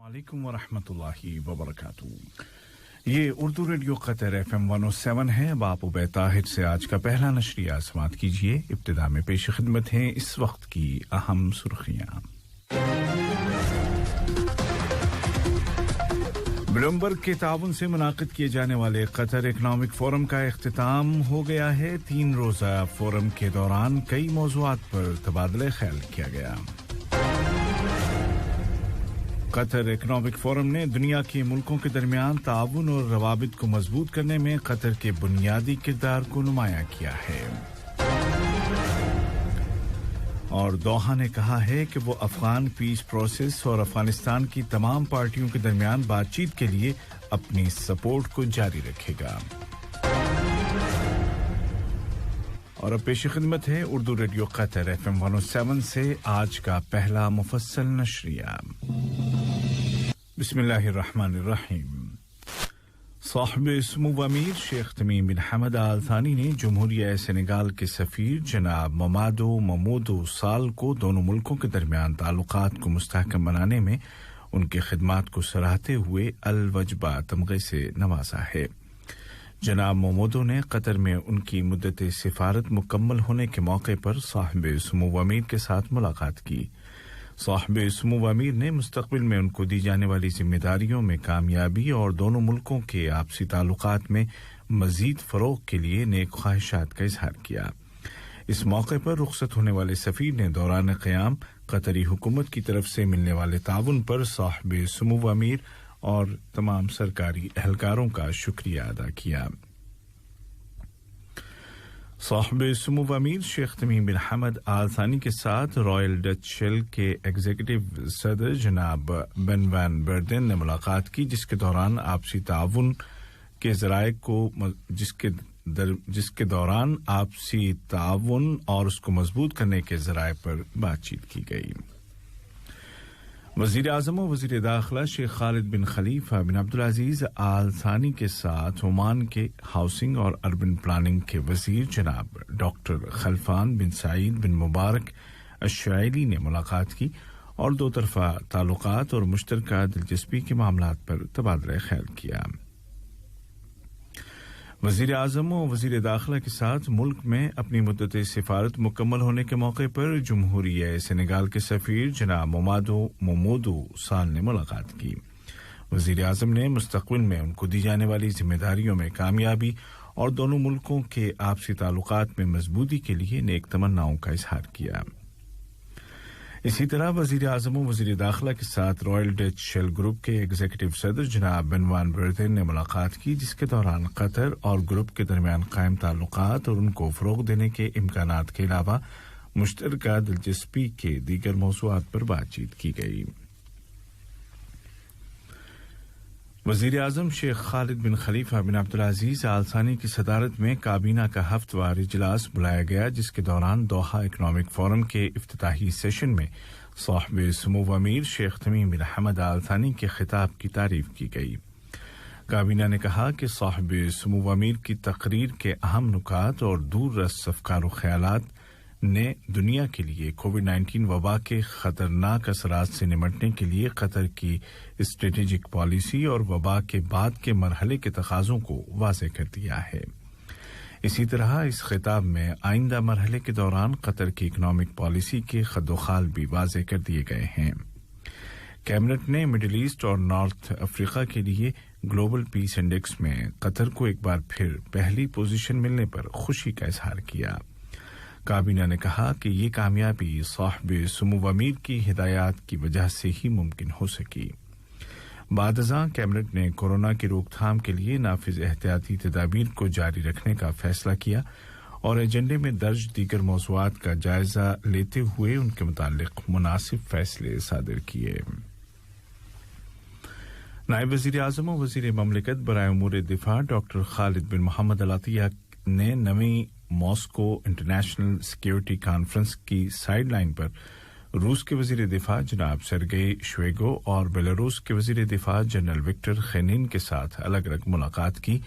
वालेकुम वरहमतुल्लाहि वबरकातुहू। ये उर्दू रेडियो कतर FM 107 है। अब आप उबैद ताहिर से आज का पहला नशरिया समाअत कीजिए। इब्तिदा में पेश खिदमत हैं इस वक्त की अहम सुर्खियां। ब्लूमबर्ग के ताउन से मुनाकिद किए जाने वाले कतर इकनॉमिक फोरम का इख्तिताम हो गया है। 3 रोज़ा फोरम के दौरान कई मौज़ूआत पर तबादला ख्याल किया गया। कतर इकनॉमिक फोरम ने दुनिया के मुल्कों के दरमियान ताउन और रवाबित को मजबूत करने में कतर के बुनियादी किरदार को नुमायां किया है। और दोहा ने कहा है कि वो अफगान पीस प्रोसेस और अफगानिस्तान की तमाम पार्टियों के दरमियान बातचीत के लिए अपनी सपोर्ट को जारी रखेगा। और अब पेश खिदमत है उर्दू रेडियो कतर FM 107 से आज का पहला मुफस्सल नशरिया। बिस्मिल्लाहिर्रहमानिर्रहीम। साहिब-ए-सुमू अमीर शेख तमीम बिन हमद आल थानी ने जमहूरिया सेनेगाल के सफीर जनाब ममादो ममोदो साल को दोनों मुल्कों के दरमियान ताल्लुकात को मुस्तहकम बनाने में उनकी खिदमात को सराहते हुए अल-वजबा तमगे से नवाजा है। जनाब ममोदो ने कतर में उनकी मुद्दत सिफारत मुकम्मल होने के मौके पर साहिब-ए-सुमू अमीर के साथ मुलाकात की। साहिब-ए-सुमू अमीर ने मुस्तकबिल में उनको दी जाने वाली जिम्मेदारियों में कामयाबी और दोनों मुल्कों के आपसी ताल्लुकात में मजीद फरोग के लिए नेक ख्वाहिशात का इजहार किया। इस मौके पर रुखसत होने वाले सफीर ने दौरान क़याम कतरी हुकूमत की तरफ से मिलने वाले ताउन पर साहिब-ए-सुमू अमीर और तमाम सरकारी एहलकारों का शुक्रिया अदा किया। साहिब-ए-सुमू अमीर शेख तमीम बिन हमद आल थानी के साथ रॉयल डच शेल के एग्जीक्यूटिव सदर जनाब बेन वैन बर्देन ने मुलाकात की, जिसके दौरान आपसी ताउन के ज़राए को जिसके दौरान आपसी ताउन और उसको मजबूत करने के ज़राए पर बातचीत की गई। वज़ीर आज़म और वज़ीर दाखिला शेख खालिद बिन खलीफा बिन अब्दुल अजीज आल थानी के साथ ओमान के हाउसिंग और अर्बन प्लानिंग के वज़ीर जनाब डॉक्टर खलफान बिन सईद बिन मुबारक अश्शाइली ने मुलाकात की और दो तरफ़ा ताल्लुकात और मुश्तरका दिलचस्पी के मामलात पर तबादला ख्याल किया। वज़ीर आज़म और वज़ीर दाखिला के साथ मुल्क में अपनी मुद्दत सिफारत मुकम्मल होने के मौके पर जमहूरिया सेनेगाल के सफीर जनाब ममादो ममोदो साल ने मुलाकात की। वज़ीर आज़म ने मुस्तक़बिल में उनको दी जाने वाली जिम्मेदारियों में कामयाबी और दोनों मुल्कों के आपसी ताल्लुकात में मजबूती के लिए नेक तमन्नाओं का इजहार किया। इसी तरह वज़ीर आज़म और वज़ीर दाखिला के साथ रॉयल डच शेल ग्रुप के एग्जीक्यूटिव सदर जनाब बेन वैन बर्देन ने मुलाकात की, जिसके दौरान कतर और ग्रुप के दरमियान कायम ताल्लुकात और उनको फ़रोग़ देने के इम्कानात के अलावा मुश्तरका दिलचस्पी के दीगर मौज़ूआत पर बातचीत की गई। वज़ीर आज़म शेख खालिद बिन खलीफा बिन अब्दुल अजीज आल थानी की सदारत में काबीना का हफ्तवार इजलास बुलाया गया, जिसके दौरान दोहा इकनॉमिक फोरम के इफ्तिताही सेशन में साहिब-ए-सुमू अमीर शेख तमीम बिन हमद आल थानी के खिताब की तारीफ की गई। काबीना ने कहा कि साहिब-ए-सुमू अमीर की तकरीर के अहम नुकात और दूररस अफकार व ख्यालात ने दुनिया के लिए कोविड-19 वबा के खतरनाक असरात से निपटने के लिए कतर की स्ट्रेटेजिक पॉलिसी और वबा के बाद के मरहले के तकाज़ों को वाज़ेह कर दिया है। इसी तरह इस खिताब में आइंदा मरहले के दौरान कतर की इकनॉमिक पॉलिसी के खद्दोखाल भी वाज़ेह कर दिए गए हैं। कैबिनेट ने मिडिल ईस्ट और नॉर्थ अफ्रीका के लिए ग्लोबल पीस इंडेक्स में कतर को एक बार फिर पहली पोजीशन मिलने पर खुशी का इजहार किया। काबीना ने कहा कि ये कामयाबी साहिब-ए-सुमू अमीर की हिदायत की वजह से ही मुमकिन हो सकी। बाद-अज़ां कैबिनेट ने कोरोना की रोकथाम के लिए नाफिज एहतियाती तदाबीर को जारी रखने का फैसला किया और एजेंडे में दर्ज दीगर मौज़ूआत का जायजा लेते हुए उनके मुताल्लिक मुनासिब फैसले सादिर किए। नायब वज़ीर आज़म और वज़ीर ममलिकत बराए उमूर दिफा डॉक्टर खालिद बिन मोहम्मद अल अतिया ने नवी मॉस्को इंटरनेशनल सिक्योरिटी कॉन्फ्रेंस की साइडलाइन पर रूस के वज़ीर दिफा जनाब सर्गेई शोइगु और बेलारूस के वज़ीर दिफा जनरल विक्टर खेनिन के साथ अलग-अलग मुलाकात की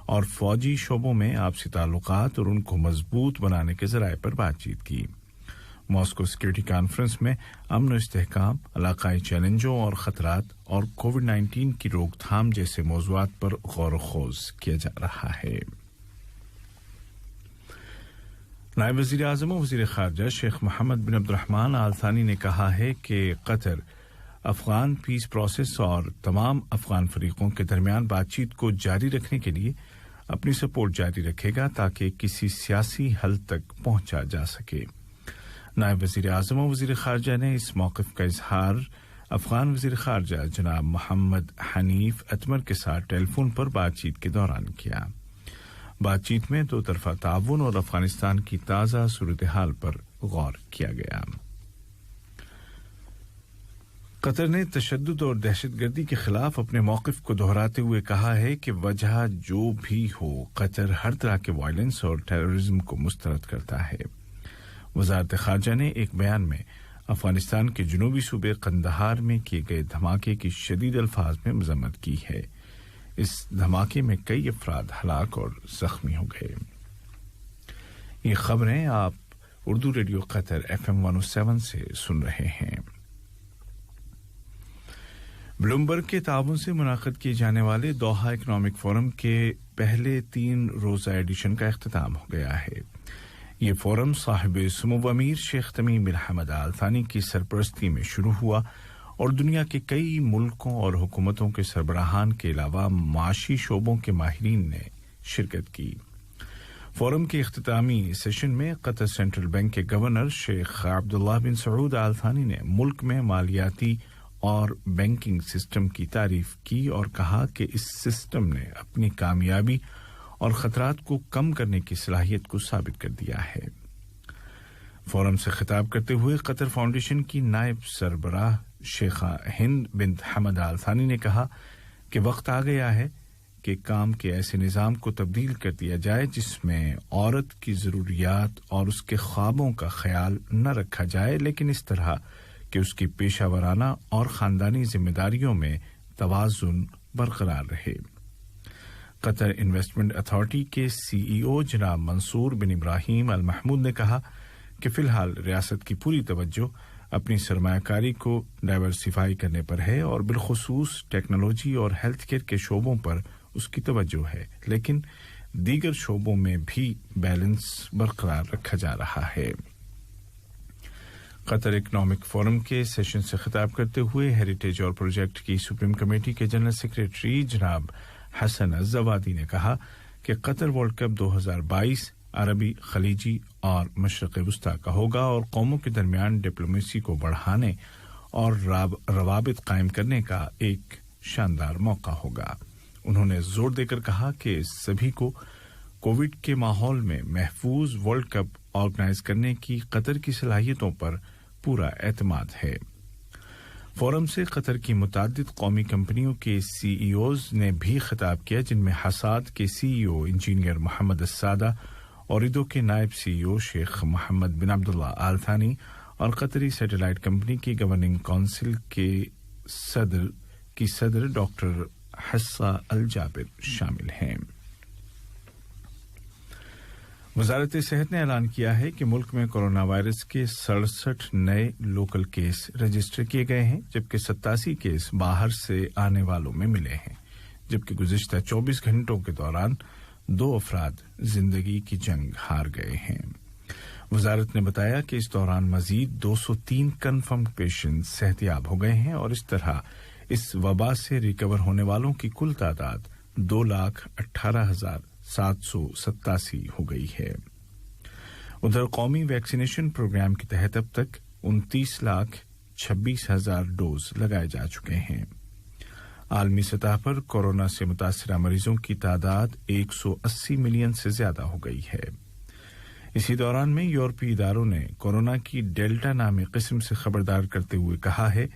और फौजी शोबों में आपसी ताल्लुकात और उनको मजबूत बनाने के ज़राए पर बातचीत की। मॉस्को सिक्योरिटी कॉन्फ्रेंस में अमन और इस्तेहकाम, इलाकाई चैलेंजों और खतरात और कोविड-19 की रोकथाम जैसे मौज़ूआत पर गौर खोज किया जा रहा है। नायब वज़ीर आज़म और वज़ीर ख़ारजा शेख मोहम्मद बिन अब्दुर्रहमान आल थानी ने कहा है कि कतर अफ़गान पीस प्रोसेस और तमाम अफ़गान फ़रीक़ों के दरमियान बातचीत को जारी रखने के लिए अपनी सपोर्ट जारी रखेगा ताकि किसी सियासी हल तक पहुंचा जा सके। नायब वज़ीर आज़म और वज़ीर ख़ारजा ने इस मौक़िफ़ का इज़हार अफ़गान वज़ीर ख़ारजा जनाब मोहम्मद हनीफ अतमर के साथ टेलीफोन पर बातचीत के दौरान किया। बातचीत में दो तरफ़ा ताउन और अफ़गानिस्तान की ताज़ा सूरत-ए-हाल पर गौर किया गया। कतर ने तशद्दुद और दहशतगर्दी के खिलाफ अपने मौक़िफ़ को दोहराते हुए कहा है कि वजह जो भी हो, कतर हर तरह के वायलेंस और टेररिज्म को मुस्तरद करता है। वज़ारत ख़ारजा ने एक बयान में अफ़गानिस्तान के जनूबी सूबे कंदहार में किए गए धमाके की शदीद अल्फाज में मज़म्मत की है। इस धमाके में कई अफराद हलाक और ज़ख्मी हो गए। ये खबरें आप उर्दू रेडियो कतर FM 107 से सुन रहे हैं। ब्लूमबर्ग के ताउन से मुनाक़िद किए जाने वाले दोहा इकनॉमिक फोरम के पहले 3 रोज़ा एडिशन का इख्तिताम हो गया है। ये फोरम साहिब सुमो अमीर शेख तमीम बिन हमद आल थानी की सरपरस्ती में शुरू हुआ और दुनिया के कई मुल्कों और हुकूमतों के सरबराहान के अलावा माशी शोबों के माहिरीन ने शिरकत की। फोरम के इख्तितामी सेशन में कतर सेंट्रल बैंक के गवर्नर शेख अब्दुल्लाह बिन सऊद आल थानी ने मुल्क में मालियाती और बैंकिंग सिस्टम की तारीफ की और कहा कि इस सिस्टम ने अपनी कामयाबी और खतरात को कम करने की सलाहियत को साबित कर दिया है। फोरम से खिताब करते हुए कतर फाउंडेशन की नायब सरबराह शेखा हिंद बिन हमद आल थानी ने कहा कि वक्त आ गया है कि काम के ऐसे निज़ाम को तब्दील कर दिया जाए जिसमें औरत की ज़रूरियात और उसके ख्वाबों का ख्याल न रखा जाए, लेकिन इस तरह कि उसकी पेशावराना और ख़ानदानी ज़िम्मेदारियों में तवाज़ुन बरकरार रहे। कतर इन्वेस्टमेंट अथॉरिटी के CEO जनाब मंसूर बिन इब्राहिम अल महमूद ने कहा कि फ़िलहाल रियासत की पूरी तवज्जो अपनी सरमायाकारी को डाइवर्सिफाई करने पर है और बिलखुसूस टेक्नोलॉजी और हेल्थ केयर के शोबों पर उसकी तवज्जो है, लेकिन दीगर शोबों में भी बैलेंस बरकरार रखा जा रहा है। कतर इकनॉमिक फोरम के सेशन से खिताब करते हुए हेरिटेज और प्रोजेक्ट की सुप्रीम कमेटी के जनरल सेक्रेटरी जनाब हसन अज़वादी ने कहा कि कतर वर्ल्ड कप 2022 अरबी, खलीजी और मशरक़ वस्ता का होगा और कौमों के दरमियान डिप्लोमेसी को बढ़ाने और रवाबित कायम करने का एक शानदार मौका होगा। उन्होंने जोर देकर कहा कि सभी को कोविड के माहौल में महफूज वर्ल्ड कप ऑर्गेनाइज करने की कतर की सलाहियतों पर पूरा एतमाद है। फोरम से कतर की मुताद्दिद कौमी कंपनियों के CEOs ने भी खिताब किया, जिनमें हसाद के CEO इंजीनियर मोहम्मद अस्सादा, औरिदो के नायब CEO शेख मोहम्मद बिन अब्दुल्ला आल थानी और कतरी सैटेलाइट कंपनी की गवर्निंग काउंसिल के सदर डॉक्टर हस्सा अल जाबिर शामिल हैं। वज़ारत सेहत ने ऐलान किया है कि मुल्क में कोरोना वायरस के 67 नए लोकल केस रजिस्टर किए गए हैं, जबकि 87 केस बाहर से आने वालों में मिले हैं, जबकि गुज़िश्ता 24 घंटों के दौरान 2 अफराद जिंदगी की जंग हार गए हैं। वज़ारत ने बताया कि इस दौरान मजीद 203 कन्फर्म पेशेंट सेहतियाब हो गए हैं और इस तरह इस वबा से रिकवर होने वालों की कुल तादाद 2,18,787 हो गई है। उधर कौमी वैक्सीनेशन प्रोग्राम के तहत अब तक 29,26,000 डोज लगाए जा चुके हैं। आलमी सतह पर कोरोना से मुतासिरा मरीजों की तादाद 180 मिलियन से ज्यादा हो गई है। इसी दौरान में यूरोपीय इदारों ने कोरोना की डेल्टा नामी किस्म से खबरदार करते हुए कहा है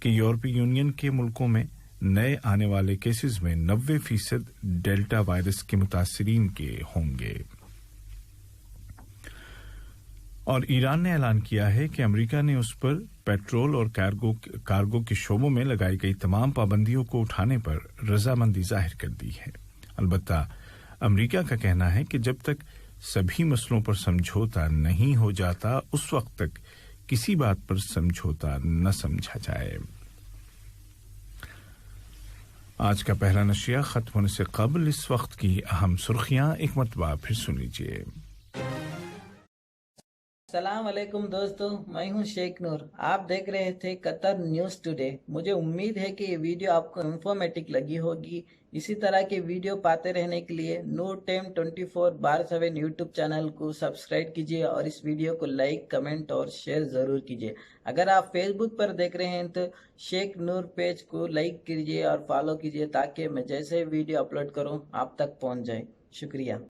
कि यूरोपीय यूनियन के मुल्कों में नए आने वाले केसेस में 90% डेल्टा वायरस के मुतासिरीन के होंगे। और ईरान ने ऐलान किया है कि अमेरिका ने उस पर पेट्रोल और कार्गो के शोबों में लगाई गई तमाम पाबंदियों को उठाने पर रजामंदी जाहिर कर दी है। अलबत्ता अमेरिका का कहना है कि जब तक सभी मसलों पर समझौता नहीं हो जाता उस वक्त तक किसी बात पर समझौता न समझा जाए। आज का पहला नशिया खत्म होने से कबल इस वक्त की अहम सुर्खियां एक मरतबा फिर सुन लीजिए। सलाम अलैकुम दोस्तों, मैं हूं शेख नूर। आप देख रहे थे कतर न्यूज़ टुडे। मुझे उम्मीद है कि ये वीडियो आपको इंफॉर्मेटिव लगी होगी। इसी तरह के वीडियो पाते रहने के लिए नूर टाइम 24/7 यूट्यूब चैनल को सब्सक्राइब कीजिए और इस वीडियो को लाइक, कमेंट और शेयर ज़रूर कीजिए। अगर आप फेसबुक पर देख रहे हैं तो शेख नूर पेज को लाइक कीजिए और फॉलो कीजिए ताकि मैं जैसे वीडियो अपलोड करूँ आप तक पहुँच जाए। शुक्रिया।